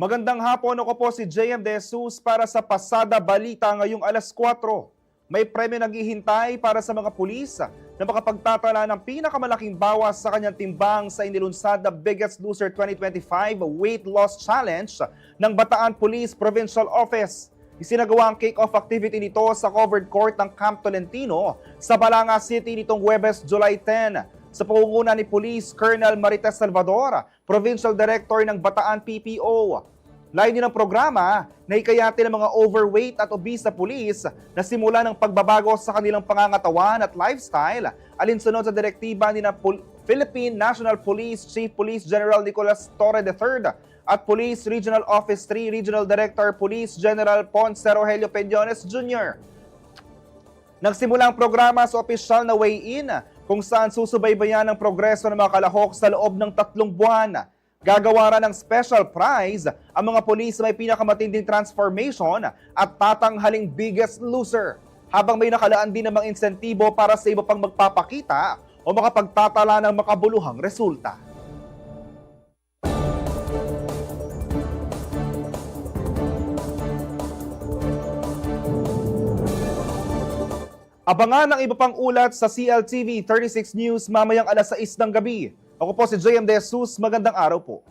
Magandang hapon, ako po si JM De Jesus para sa Pasada Balita ngayong alas 4. May premyo naghihintay para sa mga pulis na makapagtatala ng pinakamalaking bawas sa kanyang timbang sa inilunsad na Biggest Loser 2025 Weight Loss Challenge ng Bataan Police Provincial Office. Isinagawa ang kick-off activity nito sa covered court ng Camp Tolentino sa Balanga City nitong Huwebes, July 10. Sa pangunguna ni Police Colonel Marites Salvador, Provincial Director ng Bataan PPO. Layo ng programa na hikayatin ng mga overweight at obese na pulis na simula ng pagbabago sa kanilang pangangatawan at lifestyle alinsunod sa direktiba ni Philippine National Police Chief Police General Nicolas Torre III at Police Regional Office 3 Regional Director Police General Ponce Rogelio Peñones Jr. Nagsimula ang programa sa opisyal na weigh-in kung saan susubaybayan ang progreso ng mga kalahok sa loob ng 3 buwan. Gagawa ng special prize ang mga pulis na may pinakamatinding transformation at tatanghaling biggest loser. Habang may nakalaan din namang insentibo para sa iba pang magpapakita o makapagtatala ng makabuluhang resulta. Abangan ang iba pang ulat sa CLTV 36 News mamayang alas 6 ng gabi. Ako po si JM De Jesus, magandang araw po.